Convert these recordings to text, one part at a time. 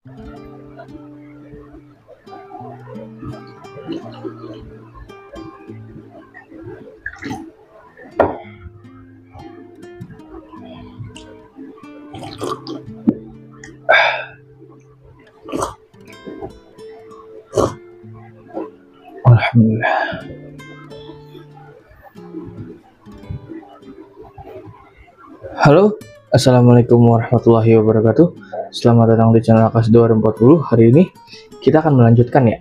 Alhamdulillah. Halo, assalamualaikum warahmatullahi wabarakatuh. Selamat datang di channel Akas 2040. Hari ini kita akan melanjutkan ya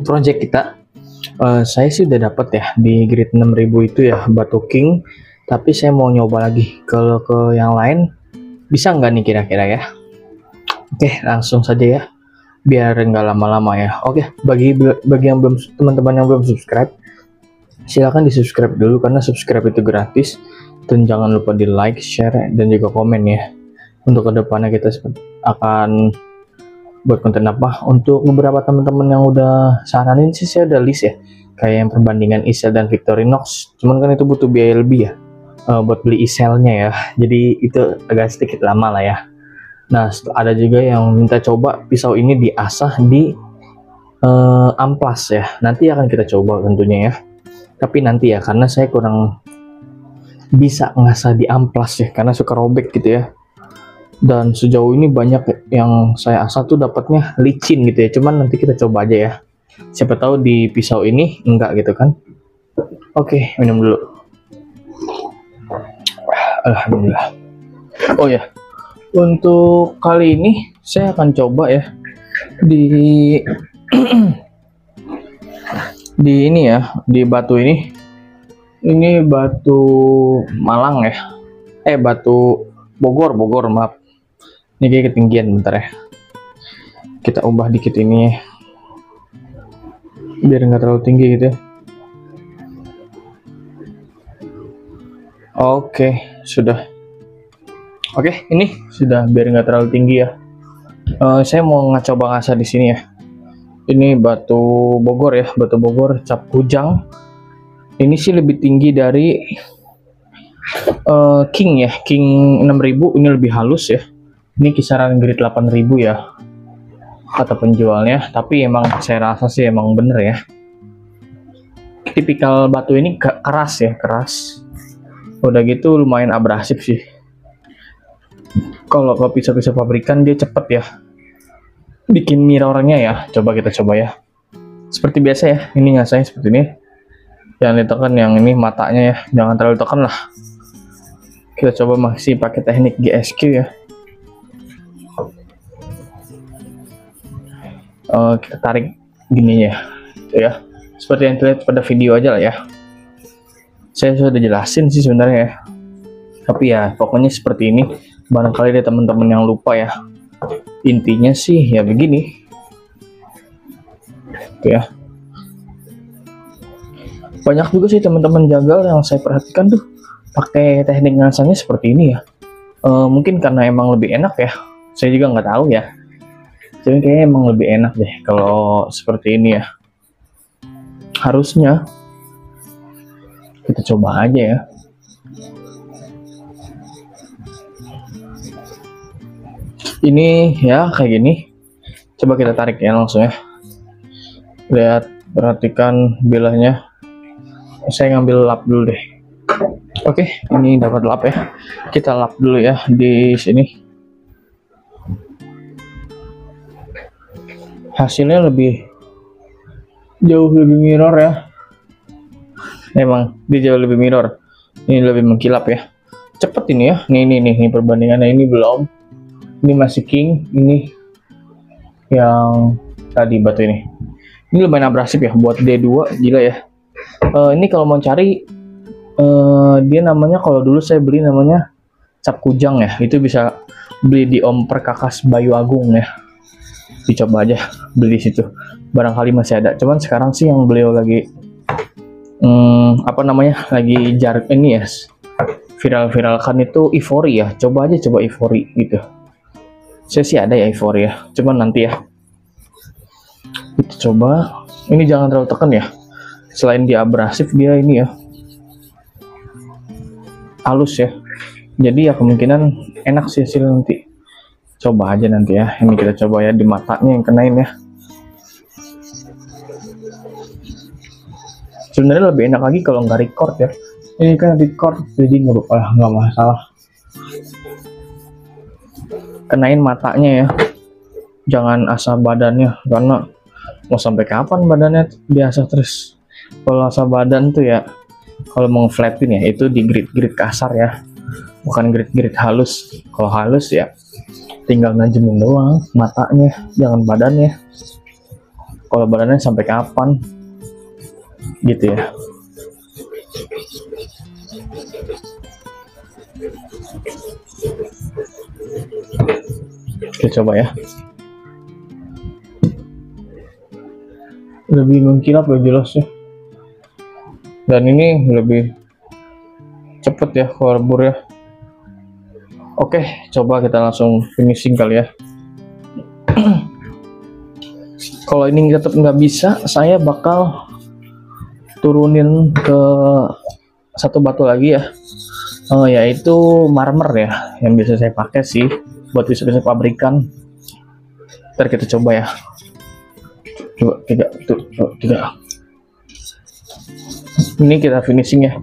project kita. Saya sih udah dapat ya di grid 6000 itu ya Batu King, tapi saya mau nyoba lagi. Kalau ke yang lain bisa nggak nih kira-kira ya? Oke, langsung saja ya, biar nggak lama-lama ya. Oke, bagi yang belum, teman-teman yang belum subscribe, silahkan di subscribe dulu karena subscribe itu gratis. Dan jangan lupa di like, share, dan juga komen ya. Untuk kedepannya kita akan buat konten apa. Untuk beberapa teman-teman yang udah saranin sih, saya udah list ya, kayak yang perbandingan Isel dan Victorinox. Cuman kan itu butuh biaya lebih ya, buat beli Iselnya ya. Jadi itu agak sedikit lama lah ya. Nah, ada juga yang minta coba pisau ini diasah di amplas ya. Nanti akan kita coba tentunya ya. Tapi nanti ya, karena saya kurang bisa ngasah di amplas ya, karena suka robek gitu ya. Dan sejauh ini banyak yang saya asah tuh dapatnya licin gitu ya. Cuman nanti kita coba aja ya. Siapa tahu di pisau ini enggak gitu kan. Oke, minum dulu. Alhamdulillah. Oh ya, untuk kali ini saya akan coba ya di di ini ya, di batu ini. Ini batu Malang ya, batu Bogor, maaf. Ini kayak ketinggian, bentar ya. Kita ubah dikit ini ya, biar nggak terlalu tinggi gitu ya. Oke, sudah. Oke, ini sudah, biar nggak terlalu tinggi ya. Saya mau coba ngasah di sini ya. Ini batu Bogor ya, batu Bogor cap kujang. Ini sih lebih tinggi dari King ya, King 6000. Ini lebih halus ya. Ini kisaran grid 8000 ya kata penjualnya. Tapi emang saya rasa sih emang bener ya. Tipikal batu ini keras ya, keras. Udah gitu lumayan abrasif sih. Kalau ke pisau-pisau pabrikan dia cepet ya bikin mirrornya ya. Coba kita coba ya. Seperti biasa ya, ini ngasahnya seperti ini. Jangan ditekan yang ini matanya ya, jangan terlalu tekan lah. Kita coba masih pakai teknik GSQ ya. Kita tarik gini ya, itu ya, seperti yang terlihat pada video aja lah ya. Saya sudah jelasin sih sebenarnya ya, tapi ya pokoknya seperti ini. Barangkali ada teman-teman yang lupa ya. Intinya sih ya begini, itu ya. Banyak juga sih teman-teman jagal yang saya perhatikan tuh pakai teknik ngasahnya seperti ini ya. Mungkin karena emang lebih enak ya, saya juga nggak tahu ya. Jadi kayaknya emang lebih enak deh kalau seperti ini ya. Harusnya kita coba aja ya. Ini ya kayak gini. Coba kita tarik ya langsung ya. Lihat, perhatikan bilahnya. Saya ngambil lap dulu deh. Oke, ini dapat lap ya. Kita lap dulu ya di sini. Hasilnya jauh lebih mirror ya. Emang dia jauh lebih mirror. Ini lebih mengkilap ya. Cepet ini ya. Nih perbandingannya ini belum. Ini masih King. Ini yang tadi batu ini. Ini lumayan abrasif ya buat D2, gila ya. Ini kalau mau cari dia namanya, kalau dulu saya beli namanya cap kujang ya. Itu bisa beli di Om Perkakas Bayu Agung ya. Dicoba aja beli situ. Barangkali masih ada. Cuman sekarang sih yang beliau lagi lagi ini ya, viral-viralkan itu Ivory ya. Coba Ivory gitu. Saya sih ada ya Ivory ya. Cuman nanti ya. Kita coba. Ini jangan terlalu tekan ya. Selain dia abrasif, dia ini ya halus ya. Jadi ya kemungkinan enak sih hasil nanti. Coba aja nanti ya. Ini kita coba ya di matanya yang kenain ya. Sebenarnya lebih enak lagi kalau nggak record ya. Ini kan record, jadi nggak masalah. Kenain matanya ya. Jangan asal badannya, karena mau sampai kapan badannya biasa terus. Kalau asal badan tuh ya, kalau mau flatin ya itu di grid kasar ya, bukan grid halus. Kalau halus ya tinggal najemin doang matanya, jangan badannya. Kalau badannya sampai kapan gitu ya. Kita coba ya. Lebih mengkilap ya jelas ya. Dan ini lebih cepet ya keluar bur ya. Oke, coba kita langsung finishing kali ya. Kalau ini tetap nggak bisa, saya bakal turunin ke satu batu lagi ya. Yaitu marmer ya, yang biasa saya pakai sih buat bisa pabrikan. Ntar kita coba ya. Coba tiga. Ini kita finishing ya.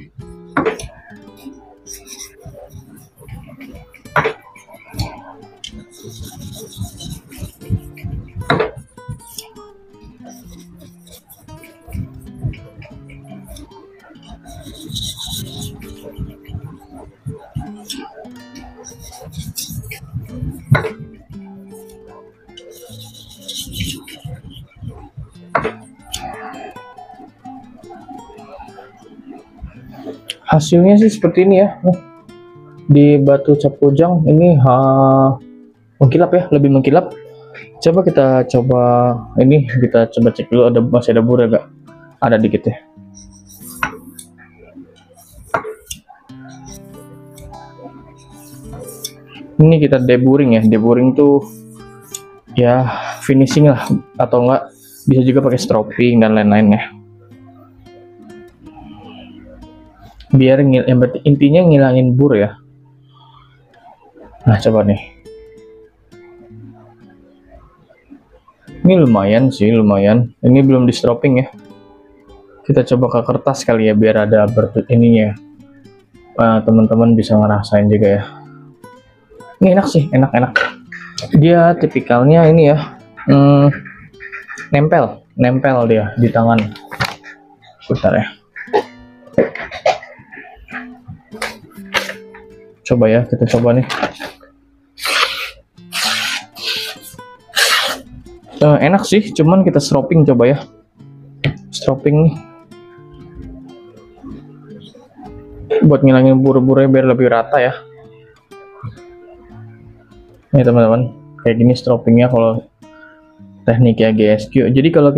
Hasilnya sih seperti ini ya. Di batu cap kujang ini mengkilap ya, lebih mengkilap. Coba kita coba cek dulu, masih ada bur agak ada dikit ya. Ini kita deburring ya. Deburring tuh ya finishing lah, atau enggak bisa juga pakai stropping dan lain-lain ya. Biar intinya ngilangin bur ya. Nah coba nih, ini lumayan sih, lumayan. Ini belum di stropping ya. Kita coba ke kertas kali ya, biar ada ininya. Teman-teman bisa ngerasain juga ya. Ini enak sih, enak. Dia tipikalnya ini ya, nempel dia di tangan. Bentar ya. Coba ya, kita coba nih. Enak sih, cuman kita stropping coba ya. Stropping nih. Buat ngilangin buru-burunya biar lebih rata ya. Nih teman-teman, kayak gini stroppingnya kalau tekniknya GSQ. Jadi kalau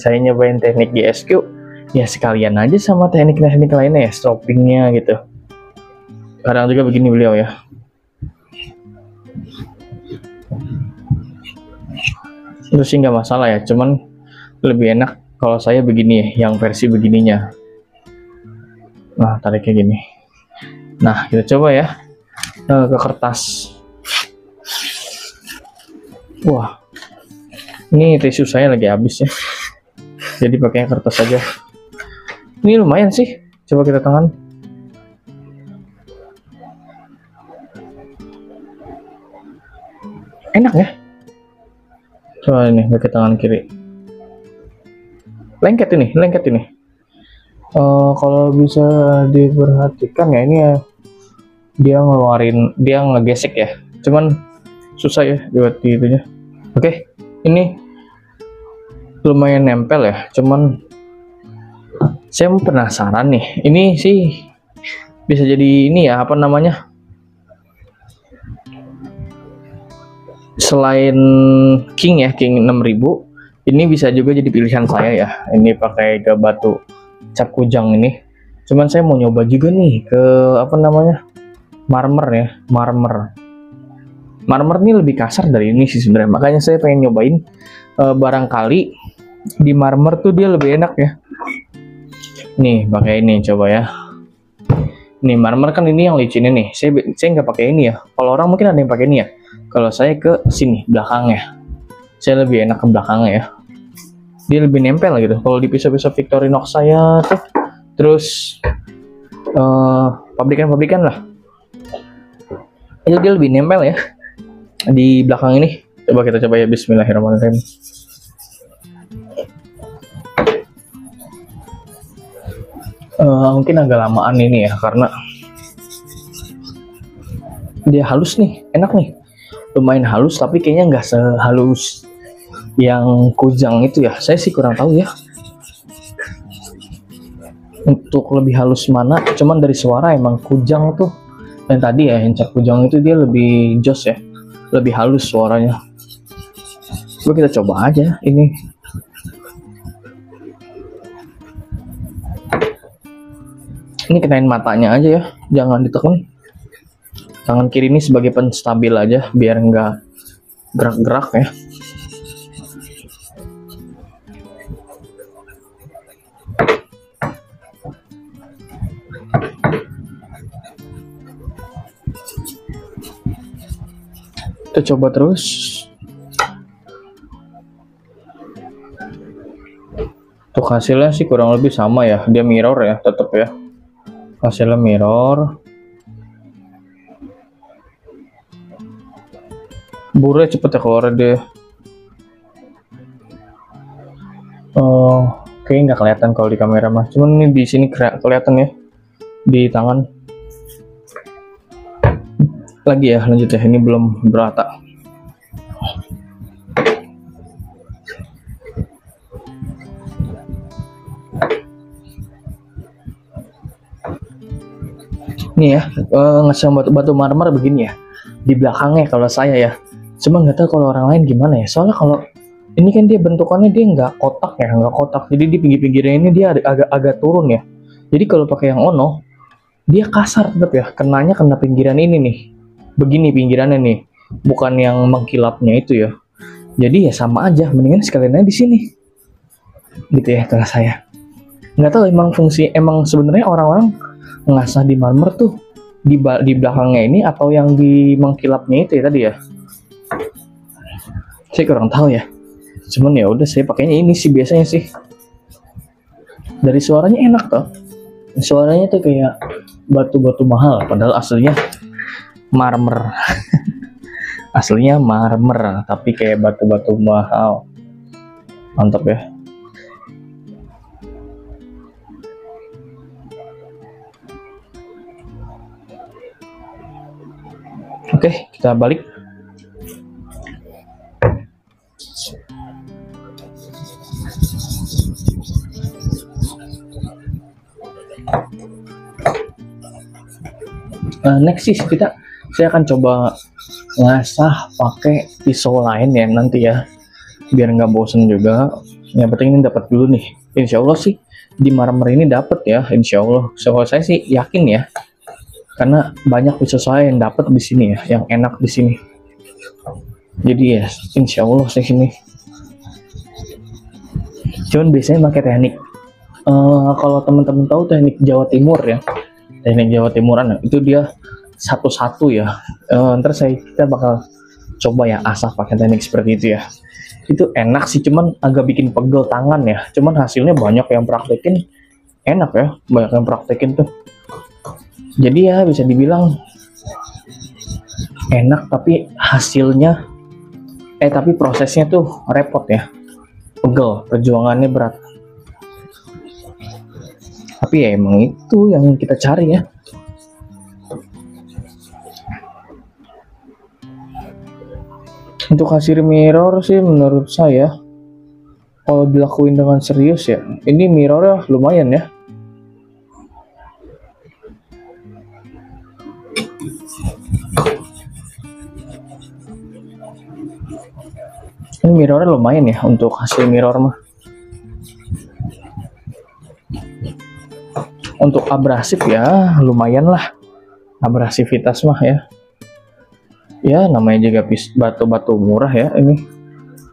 saya nyobain teknik GSQ, ya sekalian aja sama teknik-teknik lainnya ya, stroppingnya gitu. Kadang juga begini beliau ya. Itu sih nggak masalah ya, cuman lebih enak kalau saya begini ya, yang versi begininya. Nah, tariknya gini. Nah, kita coba ya ke kertas. Wah, ini tisu saya lagi habis ya, jadi pakai kertas aja. Ini lumayan sih, coba kita tangan. Enak ya. Coba ini pakai tangan kiri. Lengket ini. Kalau bisa diperhatikan ya, ini ya dia ngegesek ya. Cuman susah ya buat itunya. Oke, ini lumayan nempel ya. Cuman saya penasaran nih. Ini sih bisa jadi ini ya, apa namanya? Selain King ya, King 6000, ini bisa juga jadi pilihan saya ya. Ini pakai ke batu cap kujang ini. Cuman saya mau nyoba juga nih ke apa namanya? Marmer ya, marmer. Marmer ini lebih kasar dari ini sih sebenarnya. Makanya saya pengen nyobain, barangkali di marmer tuh dia lebih enak ya. Nih, pakai ini coba ya. Nih marmer kan ini yang licin ini. Saya nggak pakai ini ya. Kalau orang mungkin ada yang pakai ini ya. Kalau saya ke sini belakangnya, saya lebih enak ke belakangnya ya. Dia lebih nempel gitu. Kalau di pisau-pisau Victorinox saya tuh, terus pabrikan-pabrikan lah, itu dia lebih nempel ya di belakang ini. Coba kita coba ya, Bismillahirrahmanirrahim. Mungkin agak lamaan ini ya, karena dia halus nih, enak nih, lumayan halus, tapi kayaknya nggak sehalus yang Kujang itu ya. Saya sih kurang tahu ya untuk lebih halus mana, cuman dari suara emang Kujang tuh, yang tadi ya, yang Cap Kujang itu dia lebih jos ya, lebih halus suaranya. Coba kita coba aja ini. Ini kenain matanya aja ya, jangan ditekan. Tangan kiri ini sebagai penstabil aja, biar nggak gerak-gerak ya. Kita coba terus. Untuk hasilnya sih kurang lebih sama ya, dia mirror ya, tetap ya, hasilnya mirror. Burnya cepet ya keluar dia. Kayaknya nggak kelihatan kalau di kamera mah, cuman ini di sini kelihatan ya, di tangan. Lagi ya, lanjut ya, ini belum berata. Ini ya, ngasih batu marmer begini ya, di belakangnya kalau saya ya. Cuma nggak tahu kalau orang lain gimana ya, soalnya kalau ini kan dia bentukannya dia nggak kotak ya, nggak kotak, jadi di pinggir-pinggirnya ini dia agak turun ya. Jadi kalau pakai yang Ono, dia kasar tetap ya, kena pinggiran ini nih, begini pinggirannya nih, bukan yang mengkilapnya itu ya. Jadi ya sama aja, mendingan sekalian aja di sini, gitu ya kalau saya. Nggak tahu emang sebenarnya orang-orang ngasah di marmer tuh di belakangnya ini atau yang di mengkilapnya itu ya tadi ya. Saya kurang tahu ya. Cuman ya udah, saya pakainya ini sih biasanya sih. Dari suaranya enak tuh. Suaranya tuh kayak batu-batu mahal, padahal aslinya marmer. Aslinya marmer, tapi kayak batu-batu mahal. Mantap ya. Oke, kita balik. Next sih saya akan coba ngasah pakai pisau lain ya nanti ya, biar nggak bosen juga. Yang penting ini dapat dulu nih. Insya Allah sih di marmer ini dapat ya, insya Allah. So, saya sih yakin ya, karena banyak pisau saya yang dapat di sini ya, yang enak di sini. Jadi ya insya Allah sih ini. Cuman biasanya pakai teknik, kalau teman-teman tahu teknik Jawa Timur ya, teknik Jawa Timuran itu dia satu-satu ya. Ntar kita bakal coba ya asah pakai teknik seperti itu ya. Itu enak sih, cuman agak bikin pegel tangan ya. Cuman hasilnya banyak yang praktekin enak ya, banyak yang praktekin tuh. Jadi ya bisa dibilang enak, tapi hasilnya tapi prosesnya tuh repot ya, pegel, perjuangannya berat. Tapi ya emang itu yang kita cari ya. Untuk hasil mirror sih menurut saya, kalau dilakuin dengan serius ya, ini mirrornya lumayan ya. Ini mirrornya lumayan ya untuk hasil mirror mah. Untuk abrasif ya lumayan lah, abrasivitas mah ya. Ya namanya juga batu-batu murah ya, ini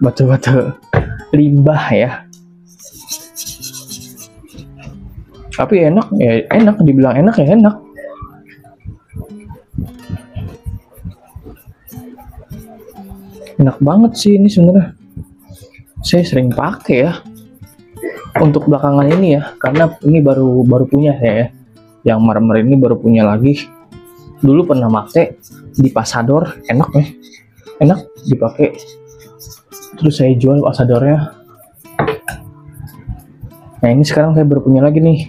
batu-batu limbah ya. Tapi enak ya, enak, dibilang enak ya enak. Enak banget sih ini sebenarnya. Saya sering pakai ya untuk belakangan ini ya, karena ini baru punya saya ya. Yang marmer ini baru punya lagi. Dulu pernah pakai di Pasador, enak ya, enak dipakai. Terus saya jual Pasadornya. Nah ini sekarang saya baru punya lagi nih.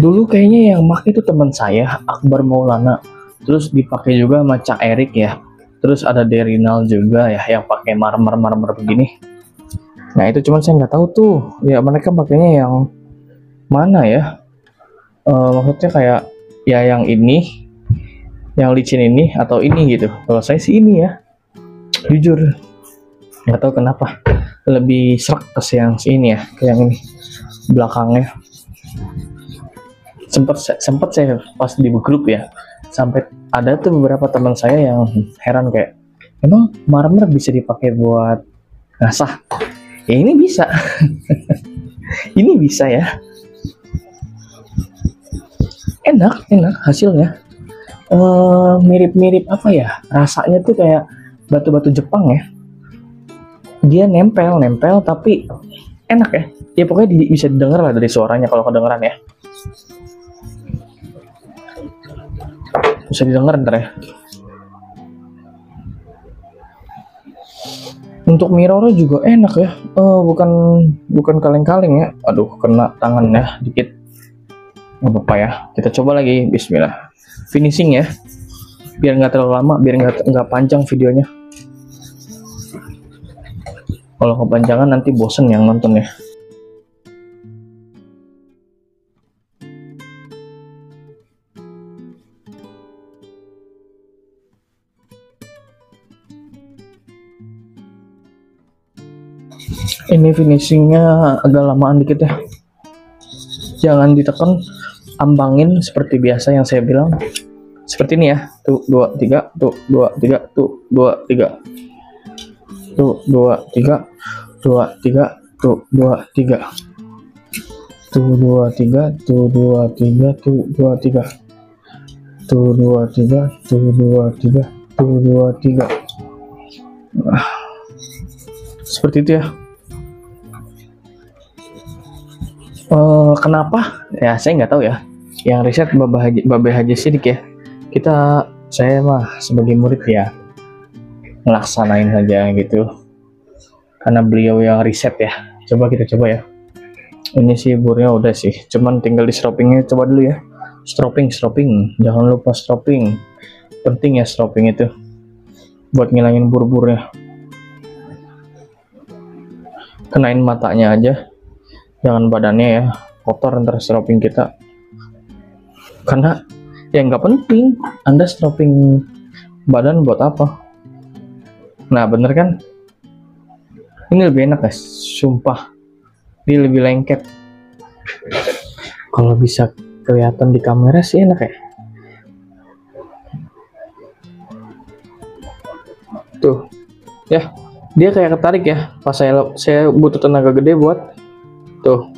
Dulu kayaknya yang pakai itu teman saya, Akbar Maulana. Terus dipakai juga sama Cak Erik ya. Terus ada Derinal juga ya yang pakai marmer begini. Nah itu cuman saya nggak tahu tuh ya mereka pakainya yang mana ya. Maksudnya kayak ya yang ini, yang licin ini atau ini gitu. Kalau saya sih ini ya, jujur nggak tahu kenapa lebih serak ke yang ini ya, ke yang ini belakangnya. Sempet saya pas di grup ya, sampai ada tuh beberapa teman saya yang heran kayak, emang marmer bisa dipakai buat ngasah? Ya ini bisa. Ini bisa ya. Enak hasilnya. Mirip-mirip apa ya? Rasanya tuh kayak batu-batu Jepang ya. Dia nempel tapi enak ya. Ya pokoknya bisa didengar lah dari suaranya kalau kedengeran ya. Bisa didengar ntar ya. Untuk mirrornya juga enak ya. Bukan kaleng-kaleng ya. Aduh kena tangan ya dikit. Nggak apa-apa ya. Kita coba lagi. Bismillah. Finishing ya. Biar nggak terlalu lama. Biar nggak panjang videonya. Kalau kepanjangan nanti bosen yang nonton ya. Ini finishingnya agak lamaan dikit ya. Jangan ditekan, ambangin seperti biasa yang saya bilang. Seperti ini ya. Tuh 2 3, tuh 2 3, tuh 2 3. Tuh 2 3, 2 3, tuh 2 3. Tuh 2 3, tuh 2 3, tuh 2 3. Tuh 2 3, tuh 2 3, tuh 2 3. Seperti itu ya. Kenapa? Ya saya nggak tahu ya. Yang riset Babe Haji Sidik ya. Saya mah sebagai murid ya ngelaksanain saja gitu. Karena beliau yang riset ya. Kita coba ya. Ini sih burnya udah sih. Cuman tinggal di stroppingnya coba dulu ya. Stropping. Jangan lupa stropping. Penting ya stropping itu. Buat ngilangin bur-burnya. Kenain matanya aja. Jangan badannya ya, kotor ntar stropping kita. Karena ya nggak penting, Anda stropping badan buat apa? Nah bener kan? Ini lebih enak guys, sumpah. Ini lebih lengket. Kalau bisa kelihatan di kamera sih enak ya. Tuh, ya dia kayak ketarik ya. Pas saya butuh tenaga gede buat tuh.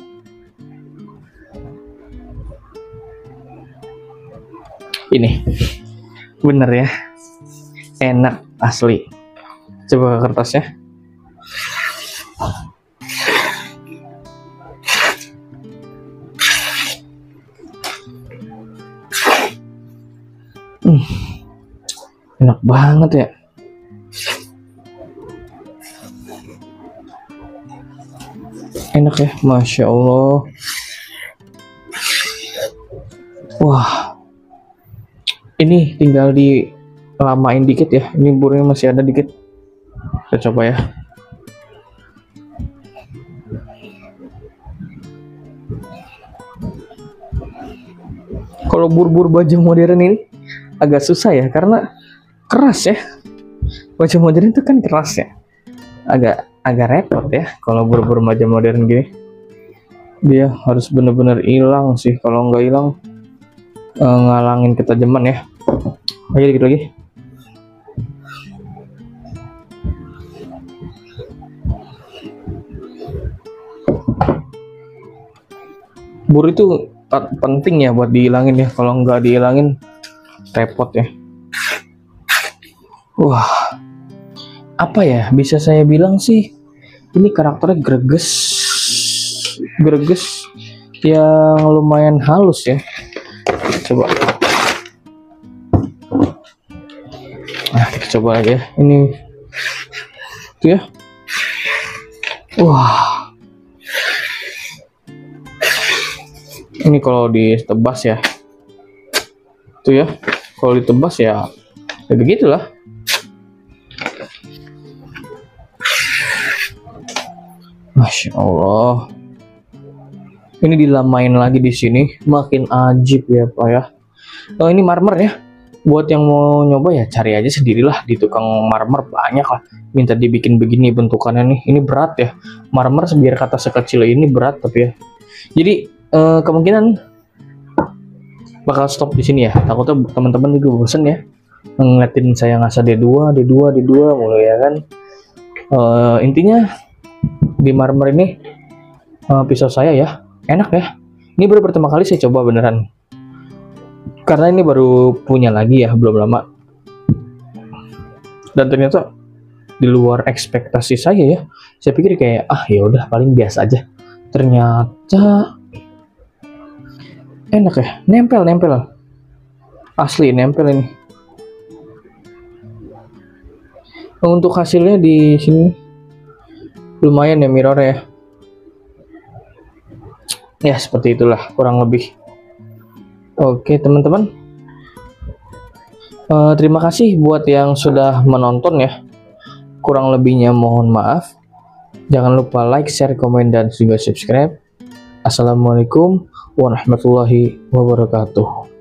Ini bener ya, enak asli. Coba ke kertasnya. Enak banget ya. Enak ya, Masya Allah. Wah, ini tinggal dilamain dikit ya. Ini burnya masih ada dikit. Kita coba ya. Kalau bur-bur baju modern ini agak susah ya, karena keras ya. Baju modern itu kan keras ya. Agak repot ya kalau buru-buru remaja modern gini. Dia harus bener-bener hilang sih. Kalau nggak hilang ngalangin ketajaman ya. Ayo dikit lagi. Bur itu penting ya buat dihilangin ya. Kalau nggak dihilangin repot ya. Wah, apa ya? Bisa saya bilang sih, ini karakternya greges, greges yang lumayan halus ya. Coba, nah kita coba lagi ya. Ini, tuh ya. Wah, ini kalau ditebas ya, tuh ya. Kalau ditebas ya, ya begitulah. Masya Allah. Ini dilamain lagi di sini, makin ajib ya Pak ya. Oh, ini marmer ya. Buat yang mau nyoba ya cari aja sendirilah di tukang marmer, banyak lah. Minta dibikin begini bentukannya nih. Ini berat ya. Marmer biar kata sekecil ini berat tapi ya. Jadi kemungkinan bakal stop di sini ya. Takutnya teman-teman juga bosen ya ngeliatin saya ngasah D2 mulai ya kan. Intinya di marmer ini pisau saya ya enak ya. Ini baru pertama kali saya coba beneran, karena ini baru punya lagi ya, belum lama, dan ternyata di luar ekspektasi saya ya. Saya pikir kayak ya udah paling biasa aja, ternyata enak ya, nempel asli nempel ini. Untuk hasilnya di sini lumayan ya mirrornya ya, seperti itulah kurang lebih. Oke teman-teman, terima kasih buat yang sudah menonton ya. Kurang lebihnya mohon maaf. Jangan lupa like, share, komen, dan juga subscribe. Assalamualaikum warahmatullahi wabarakatuh.